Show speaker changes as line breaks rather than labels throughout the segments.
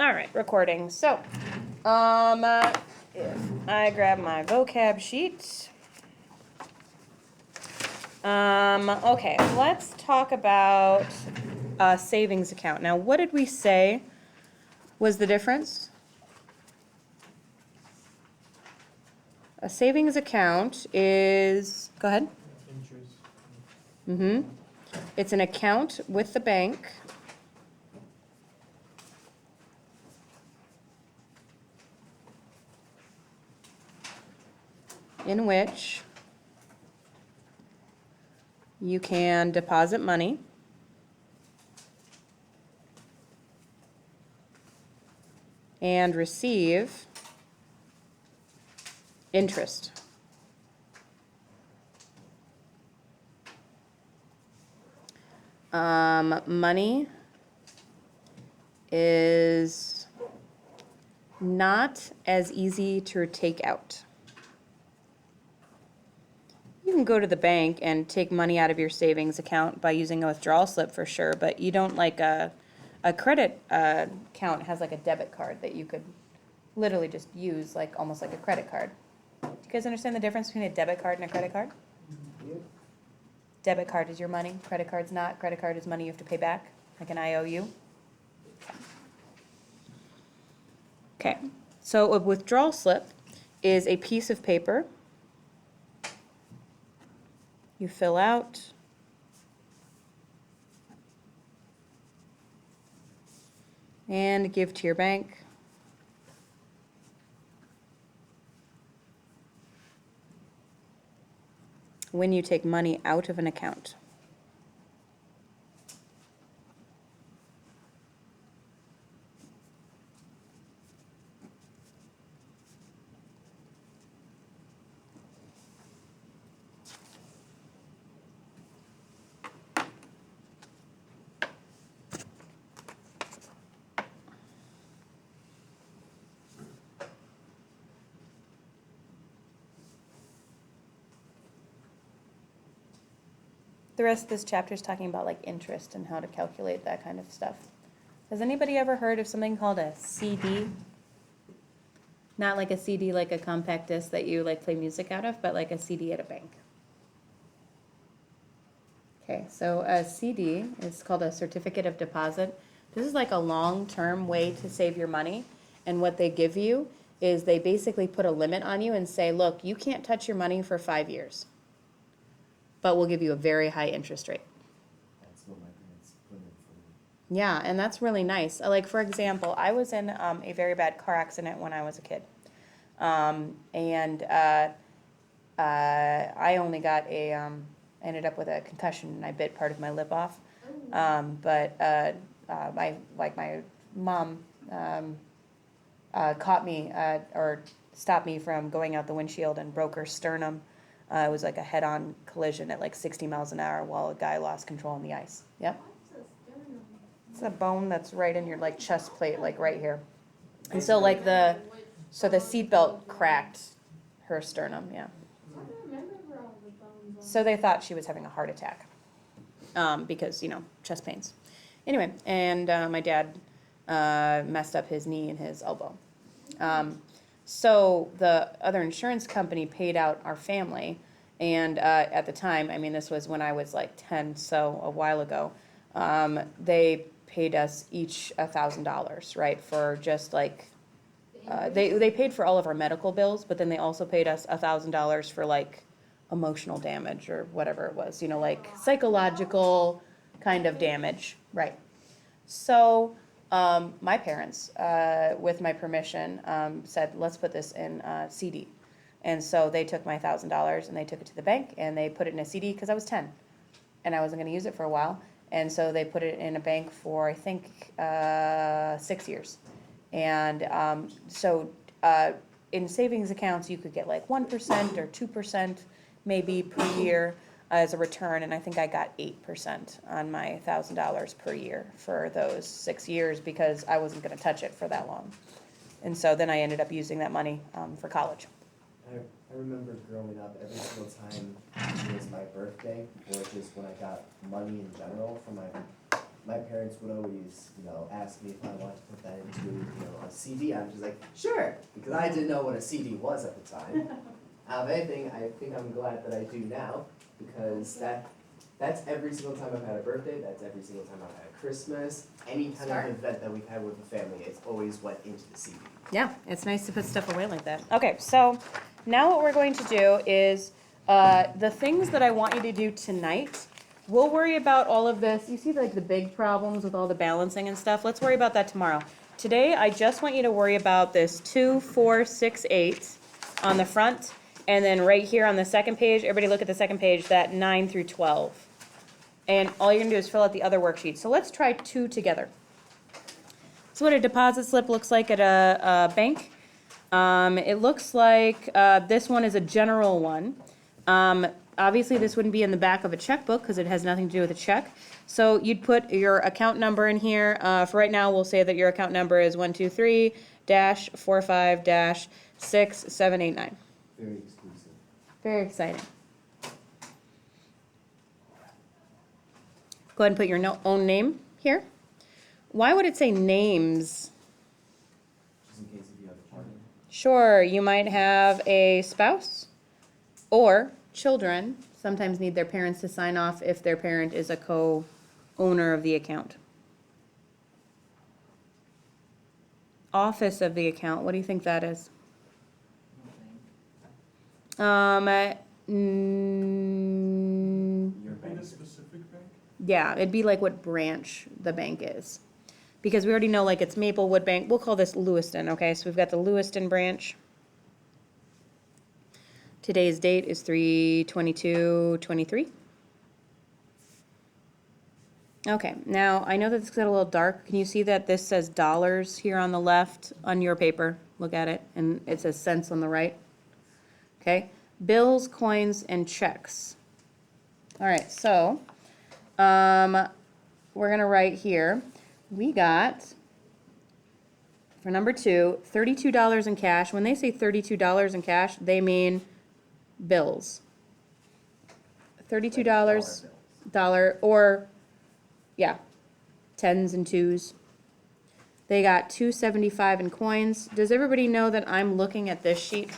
All right, recording. So, if I grab my vocab sheet. Okay, let's talk about a savings account. Now, what did we say was the difference? A savings account is, go ahead.
Interest.
Mm-hmm. It's an account with the bank. In which you can deposit money and receive interest. Money is not as easy to take out. You can go to the bank and take money out of your savings account by using a withdrawal slip for sure, but you don't like a credit account has like a debit card that you could literally just use like almost like a credit card. Do you guys understand the difference between a debit card and a credit card?
Yep.
Debit card is your money, credit card's not. Credit card is money you have to pay back, like an IOU. Okay, so a withdrawal slip is a piece of paper you fill out and give to your bank. When you take money out of an account. The rest of this chapter is talking about like interest and how to calculate that kind of stuff. Has anybody ever heard of something called a CD? Not like a CD, like a compact disc that you like play music out of, but like a CD at a bank. Okay, so a CD is called a certificate of deposit. This is like a long-term way to save your money. And what they give you is they basically put a limit on you and say, look, you can't touch your money for 5 years, but we'll give you a very high interest rate.
That's what my parents put in for me.
Yeah, and that's really nice. Like, for example, I was in a very bad car accident when I was a kid. I only got ended up with a concussion and I bit part of my lip off. My mom caught me or stopped me from going out the windshield and broke her sternum. It was like a head-on collision at like 60 miles an hour while a guy lost control on the ice. Yep. It's a bone that's right in your like chest plate, like right here. And so like the seatbelt cracked her sternum, yeah. So they thought she was having a heart attack because, chest pains. Anyway, and my dad messed up his knee and his elbow. So the other insurance company paid out our family, and at the time, I mean, this was when I was like 10, so a while ago, they paid us each $1,000, right, for just like, they paid for all of our medical bills, but then they also paid us $1,000 for like emotional damage or whatever it was, like psychological kind of damage, right. So my parents, with my permission, said, let's put this in CD. And so they took my $1,000 and they took it to the bank and they put it in a CD because I was 10 and I wasn't going to use it for a while. And so they put it in a bank for, I think, 6 years. And in savings accounts, you could get like 1% or 2% maybe per year as a return, and I think I got 8% on my $1,000 per year for those 6 years because I wasn't going to touch it for that long. And so then I ended up using that money for college.
I remember growing up, every single time it was my birthday, or just when I got money in general from my my parents would always, ask me if I wanted to put that into, a CD. I'm just like, sure, because I didn't know what a CD was at the time. If anything, I think I'm glad that I do now, because that's every single time I've had a birthday, that's every single time I've had a Christmas, any kind
Smart.
of event that we've had with the family, it's always went into the CD.
Yeah, it's nice to put stuff away like that. Okay, so now what we're going to do is the things that I want you to do tonight. We'll worry about all of this. You see like the big problems with all the balancing and stuff. Let's worry about that tomorrow. Today, I just want you to worry about this 2, 4, 6, 8 on the front, and then right here on the second page, everybody look at the second page, that 9 through 12. And all you're gonna do is fill out the other worksheets. So let's try 2 together. So what a deposit slip looks like at a bank. It looks like this one is a general one. Obviously, this wouldn't be in the back of a checkbook because it has nothing to do with a check. So you'd put your account number in here. For right now, we'll say that your account number is 123-45-6789.
Very exclusive.
Very exciting. Go ahead and put your own name here. Why would it say names?
Just in case if you have a partner.
Sure, you might have a spouse or children sometimes need their parents to sign off if their parent is a co-owner of the account. Office of the account, what do you think that is?
Your
In
bank.
a specific bank?
Yeah, it'd be like what branch the bank is. Because we already know like it's Maplewood Bank, we'll call this Lewiston, okay? So we've got the Lewiston branch. Today's date is 3/22/23. Okay, now I know that this got a little dark. Can you see that this says dollars here on the left on your paper? Look at it, and it says cents on the right. Okay, bills, coins, and checks. All right, so we're gonna write here. We got, for number 2, $32 in cash. When they say $32 in cash, they mean bills. $32 dollar, or yeah, tens and twos. They got $2.75 in coins. Does everybody know that I'm looking at this sheet?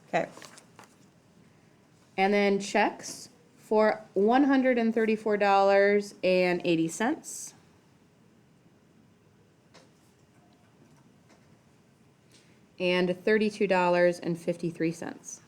Okay. And then checks for $134.80. And $32.53.